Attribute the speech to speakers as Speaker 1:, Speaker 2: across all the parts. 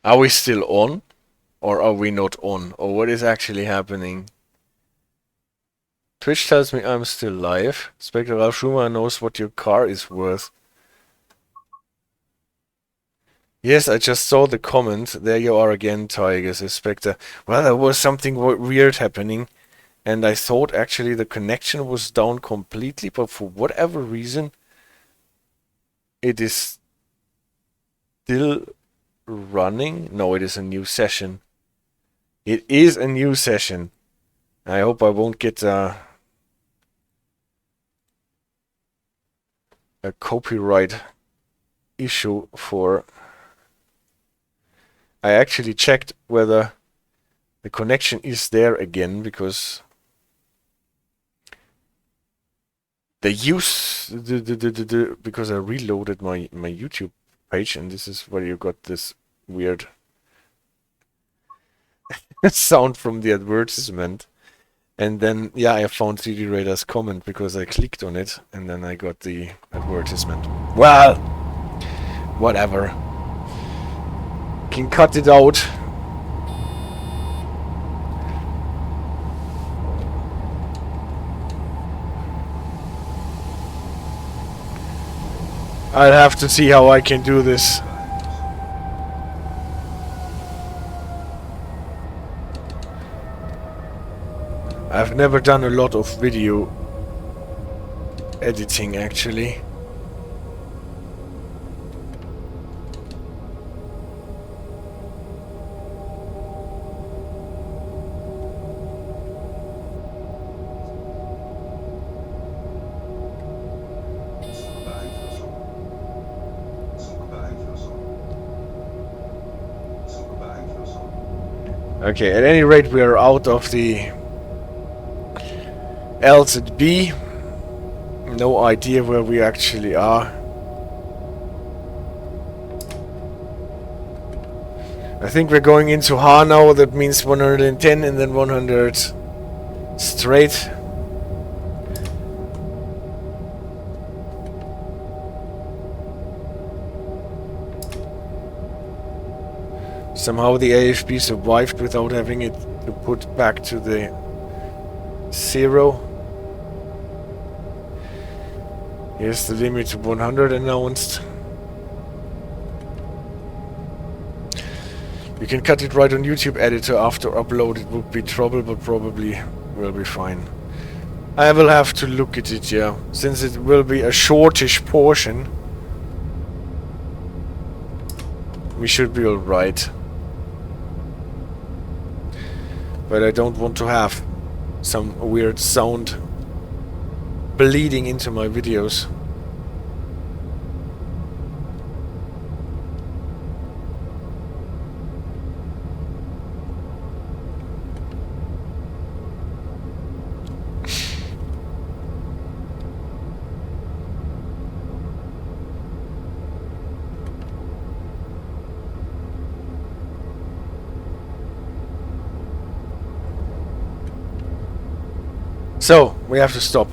Speaker 1: Are we still on? Or are we not on? Or what is actually happening? Twitch tells me I'm still live. Spectre Ralph Schumacher knows what your car is worth. Yes, I just saw the comment. There you are again, Tiger, says Spectre. Well, there was something weird happening. And I thought actually the connection was down completely. But for whatever reason, it is still running. No, it is a new session. It is a new session. I hope I won't get a copyright issue for... I actually checked whether the connection is there again, because because I reloaded my YouTube page, and this is where you got this weird sound from the advertisement. And then, yeah, I found 3D Radar's comment because I clicked on it, and then I got the advertisement. Well, whatever. Can cut it out. I'll have to see how I can do this. I've never done a lot of video editing, actually. Okay, at any rate, we are out of the LZB. No idea where we actually are. I think we're going into Hanau. That means 110 and then 100 straight. Somehow the AFB survived without having it to put back to the 0. Here's the limit to 100 announced. You can cut it right on YouTube editor after upload. It would be trouble, but probably will be fine. I will have to look at it, yeah. Since it will be a shortish portion, we should be alright. But I don't want to have some weird sound bleeding into my videos. So, we have to stop.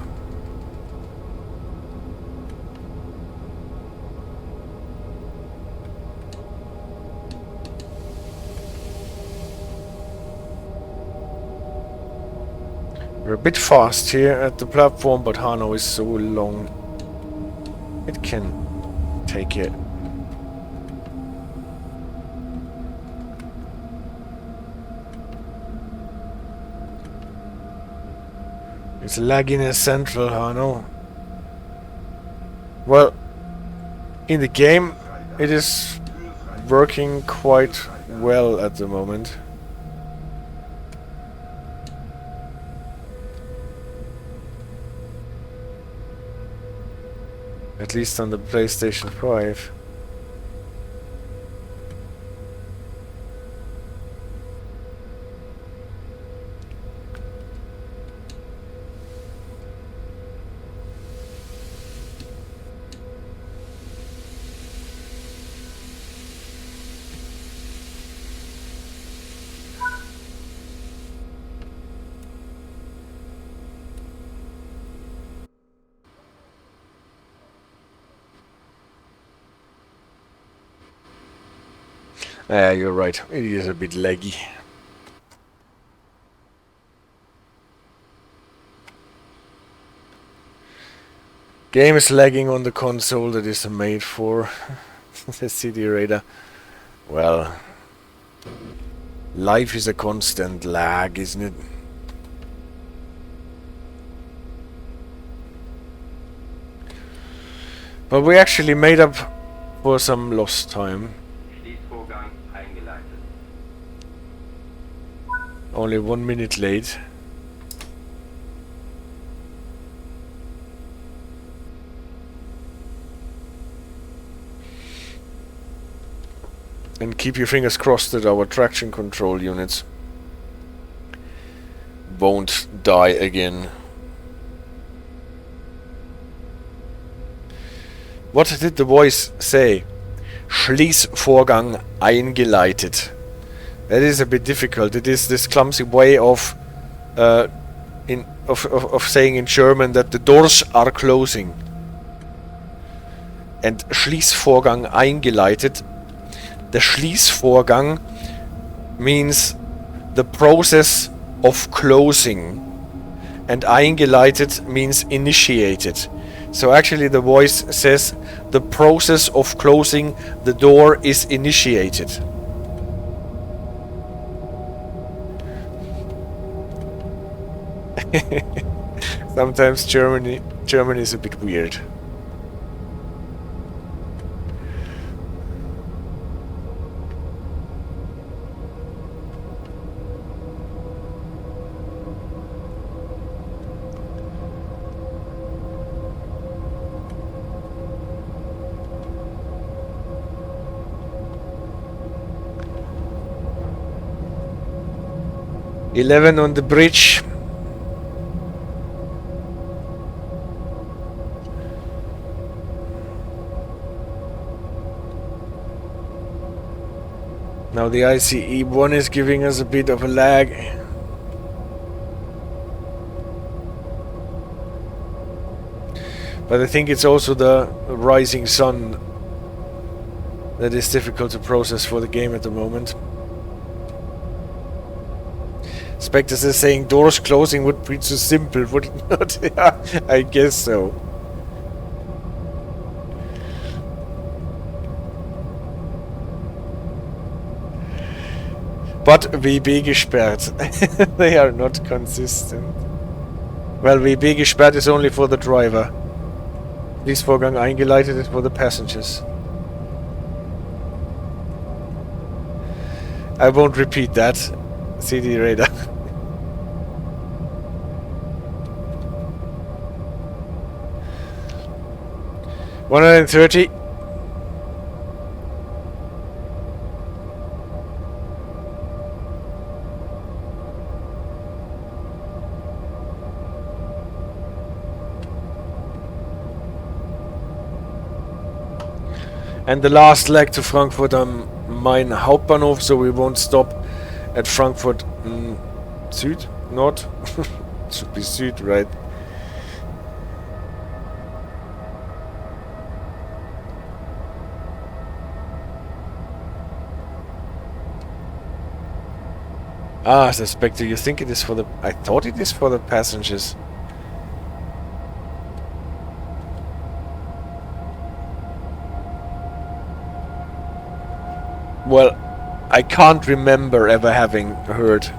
Speaker 1: We're a bit fast here at the platform, but Hanau is so long. It can take it. It's lagging in central Hanau. Well, in the game it is working quite well at the moment. At least on the PlayStation 5. Yeah, you're right. It is a bit laggy. Game is lagging on the console that is made for the CD Raider. Well, life is a constant lag, isn't it? But we actually made up for some lost time.
Speaker 2: Schließvorgang eingeleitet.
Speaker 1: Only 1 minute late. And keep your fingers crossed that our traction control units won't die again. What did the voice say? Schließvorgang eingeleitet. That is a bit difficult. It is this clumsy way of saying in German that the doors are closing. And Schließvorgang eingeleitet. The Schließvorgang means the process of closing, and eingeleitet means initiated. So actually the voice says the process of closing the door is initiated. Sometimes German is a bit weird. "11 on the bridge." Now the ICE-1 is giving us a bit of a lag. But I think it's also the rising sun that is difficult to process for the game at the moment. Spectres is saying doors closing would be too simple, would it not? Yeah, I guess so. But WB gesperrt. They are not consistent. Well, WB gesperrt is only for the driver. Schließvorgang eingeleitet is for the passengers. I won't repeat that. CD Raider. $130. And the last leg to Frankfurt am Main Hauptbahnhof, so we won't stop at Frankfurt Süd? Nord? Should be Süd, right? Ah, Spectre, you think it is for the... I thought it is for the passengers. Well, I can't remember ever having heard.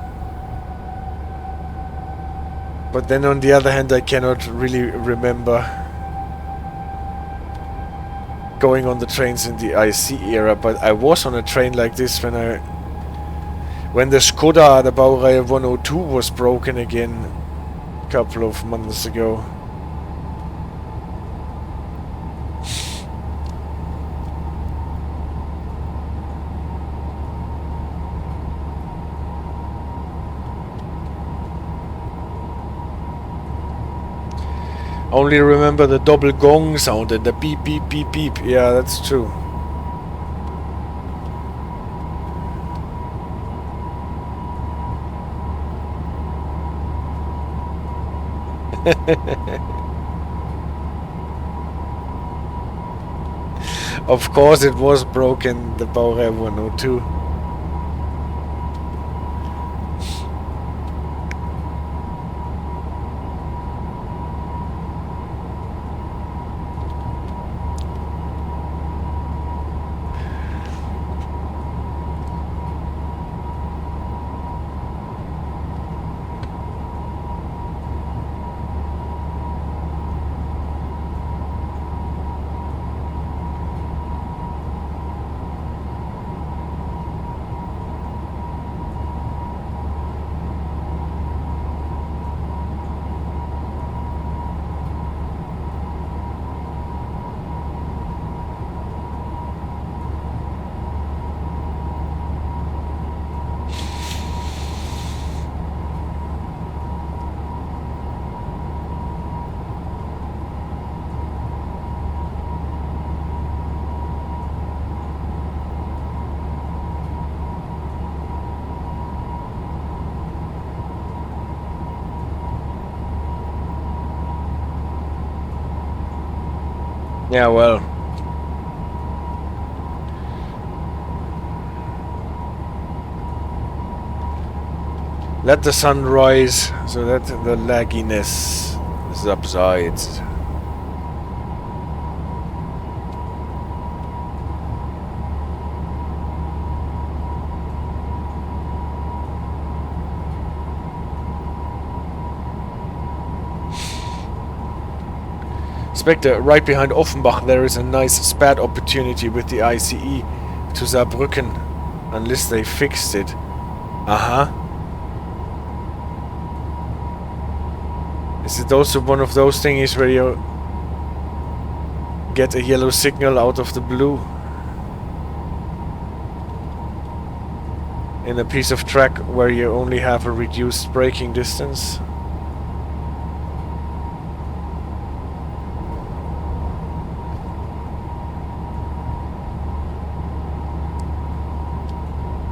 Speaker 1: But then on the other hand, I cannot really remember going on the trains in the IC era. But I was on a train like this when the Skoda, the Baureihe 102, was broken again a couple of months ago. Only remember the double gong sound and the beep beep beep beep. Yeah, that's true. Of course it was broken, the Baureihe 102. Yeah, well. Let the sun rise so that the lagginess subsides. Spectre, right behind Offenbach there is a nice spat opportunity with the ICE to Saarbrücken, unless they fixed it. Uh-huh. Is it also one of those thingies where you get a yellow signal out of the blue? In a piece of track where you only have a reduced braking distance?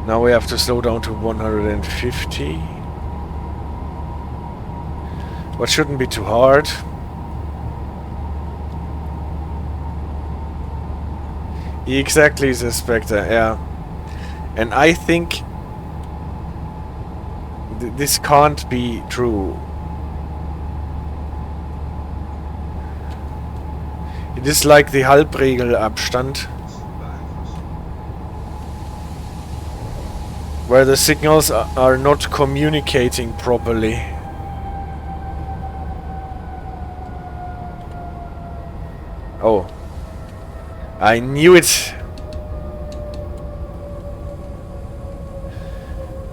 Speaker 1: Now we have to slow down to 150. What shouldn't be too hard. Exactly, the Spectre, yeah. And I think this can't be true. It is like the Halbregelabstand, where the signals are not communicating properly. Oh. I knew it!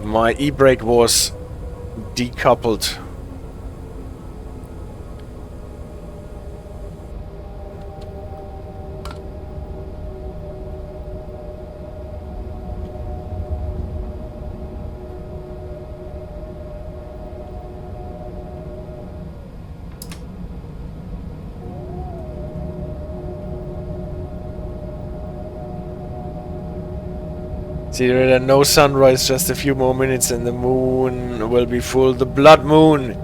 Speaker 1: My e-brake was decoupled. See, there are no sunrise, just a few more minutes and the moon will be full. The blood moon!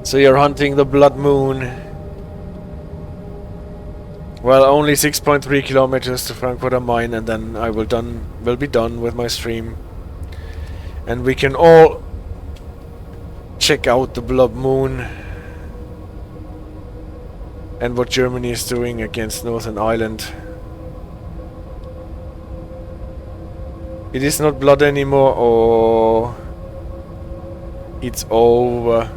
Speaker 1: So you're hunting the blood moon. Well, only 6.3 kilometers to Frankfurt am Main, and then I will be done with my stream. And we can all check out the blood moon and what Germany is doing against Northern Ireland. It is not blood anymore, or it's over.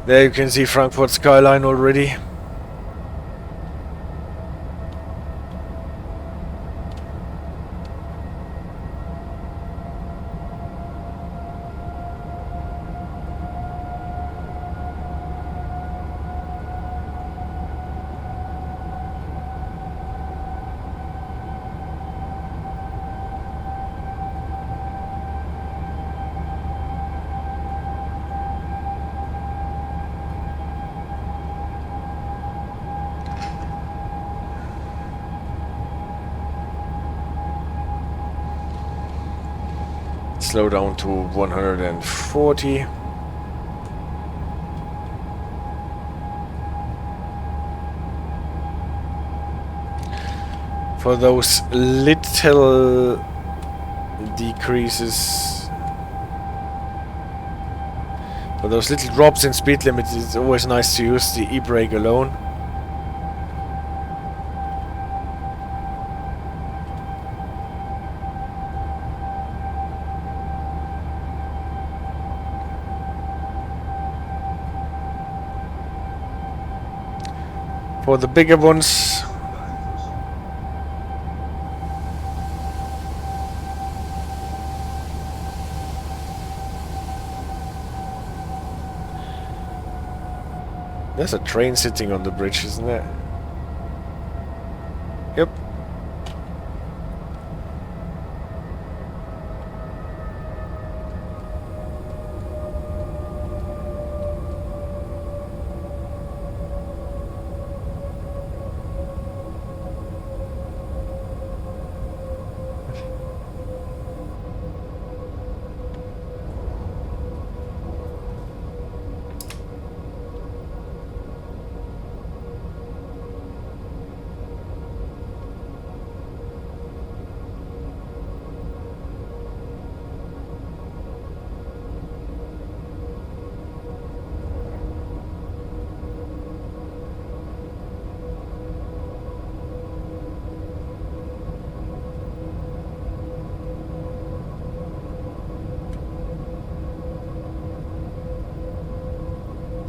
Speaker 1: There you can see Frankfurt skyline already. Slow down to 140. For those little decreases, for those little drops in speed limit, it's always nice to use the e-brake alone. For the bigger ones, there's a train sitting on the bridge, isn't there? Yep.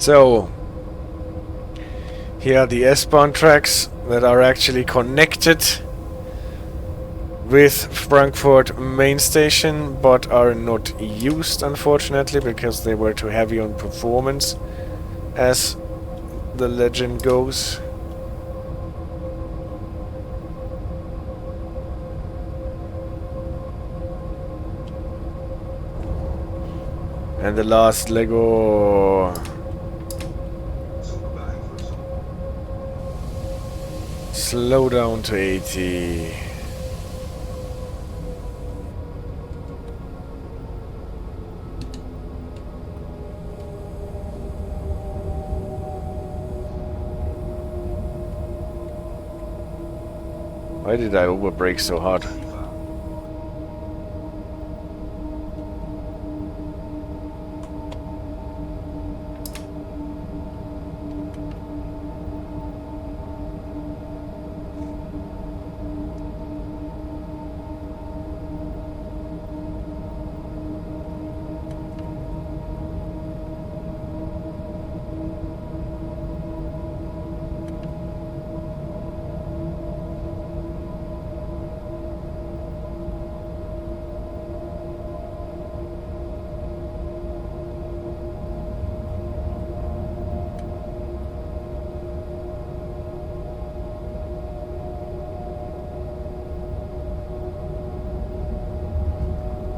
Speaker 1: So, here are the S-Bahn tracks that are actually connected with Frankfurt main station, but are not used, unfortunately, because they were too heavy on performance, as the legend goes. And the last Lego. Slow down to 80. Why did I overbrake so hard?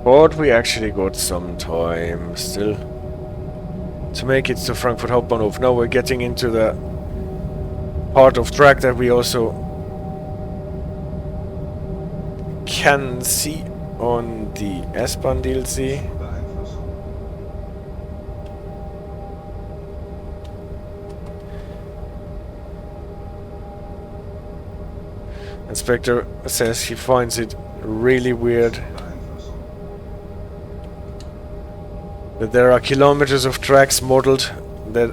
Speaker 1: But we actually got some time still to make it to Frankfurt Hauptbahnhof. Now we're getting into the part of track that we also can see on the S-Bahn DLC. Inspector says he finds it really weird that there are kilometers of tracks modeled that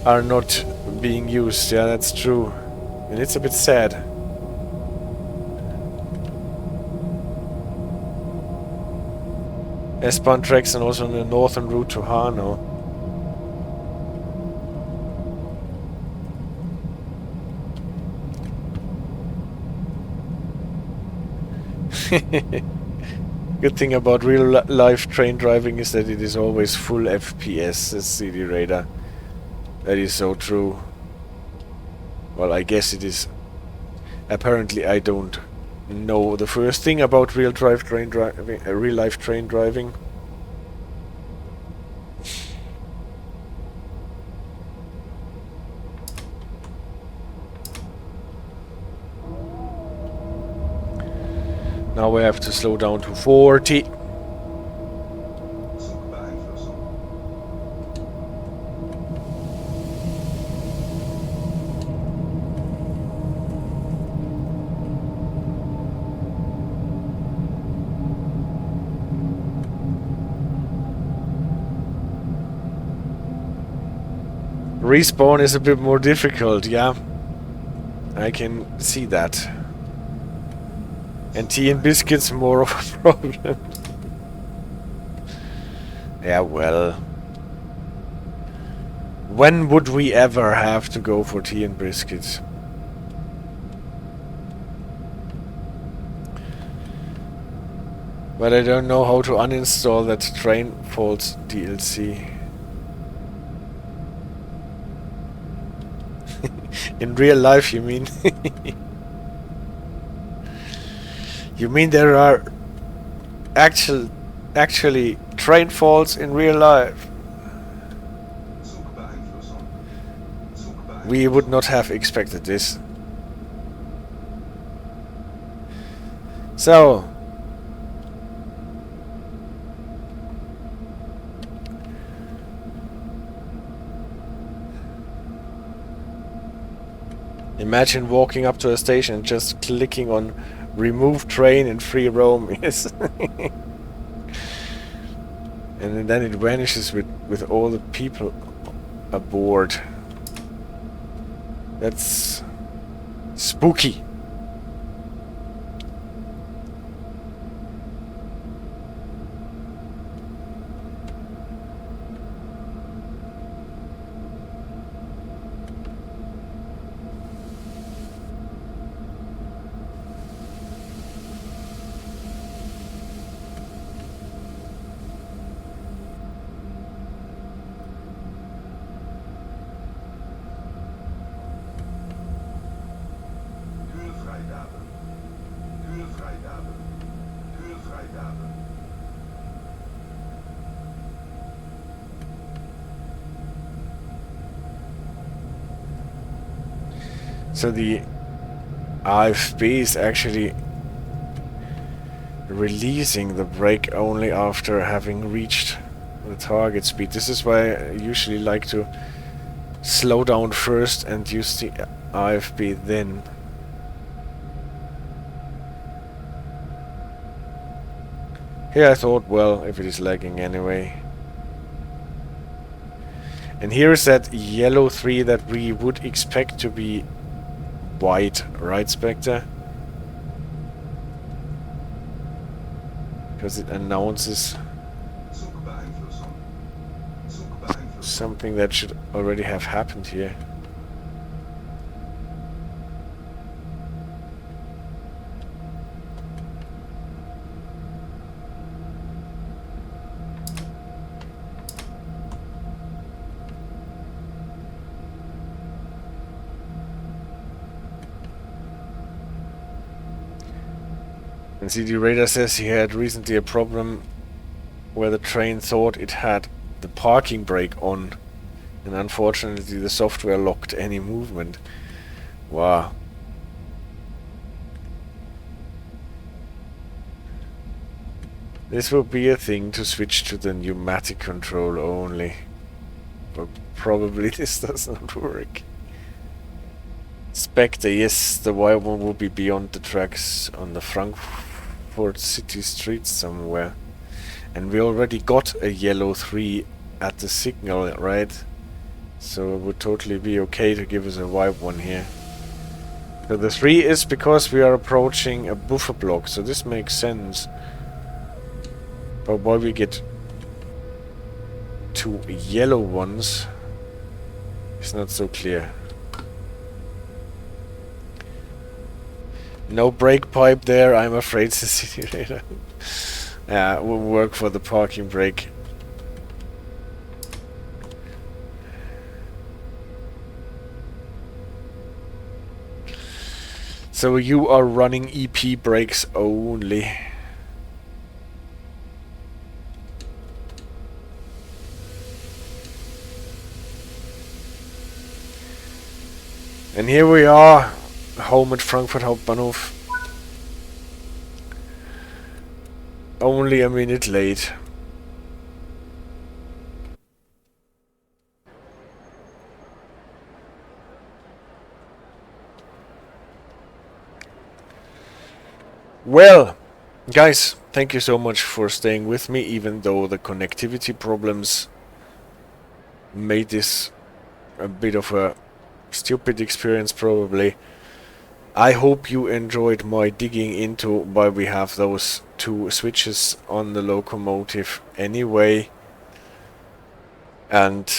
Speaker 1: are not being used. Yeah, that's true. And it's a bit sad. S-Bahn tracks and also on the northern route to Hanau. Good thing about real life train driving is that it is always full FPS, says CD Radar. That is so true. Well, I guess it is. Apparently I don't know the first thing about real life train driving. Now we have to slow down to 40. Respawn is a bit more difficult, yeah. I can see that. And tea and biscuits more of a problem. Yeah, well. When would we ever have to go for tea and biscuits? But I don't know how to uninstall that Train Faults DLC. In real life, you mean? You mean there are actually train faults in real life? We would not have expected this. So, imagine walking up to a station and just clicking on remove train and free roam. Yes. And then it vanishes with all the people aboard. That's spooky. So the AFB is actually releasing the brake only after having reached the target speed. This is why I usually like to slow down first and use the AFB then. Here I thought, well, if it is lagging anyway. And here is that yellow 3 that we would expect to be white, right, Spectre? Because it announces something that should already have happened here. And see, the radar says he had recently a problem where the train thought it had the parking brake on, and unfortunately the software locked any movement. Wow. This will be a thing to switch to the pneumatic control only. But probably this does not work. Spectre, yes, the white one will be beyond the tracks on the Frankfurt city streets somewhere. And we already got a yellow 3 at the signal, right? So it would totally be okay to give us a white one here. So the 3 is because we are approaching a buffer block, so this makes sense. But why we get 2 yellow ones is not so clear. No brake pipe there, I'm afraid, the city radar. Yeah, will work for the parking brake. So you are running EP brakes only. And here we are, home at Frankfurt Hauptbahnhof. Only a minute late. Well, guys, thank you so much for staying with me, even though the connectivity problems made this a bit of a stupid experience probably. I hope you enjoyed my digging into why we have those 2 switches on the locomotive anyway. And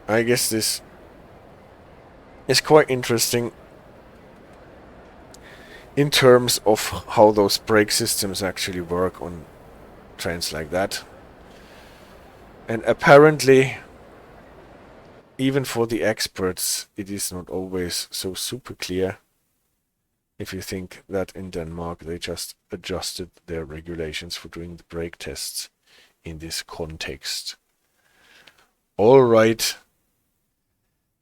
Speaker 1: I guess this is quite interesting in terms of how those brake systems actually work on trains like that. And apparently, even for the experts, it is not always so super clear. If you think that in Denmark they just adjusted their regulations for doing the brake tests in this context. Alright.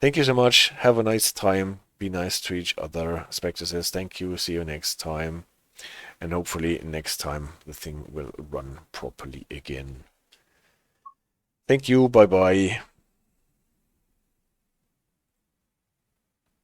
Speaker 1: Thank you so much. Have a nice time. Be nice to each other. Spectre says thank you. See you next time. And hopefully next time the thing will run properly again. Thank you. Bye bye.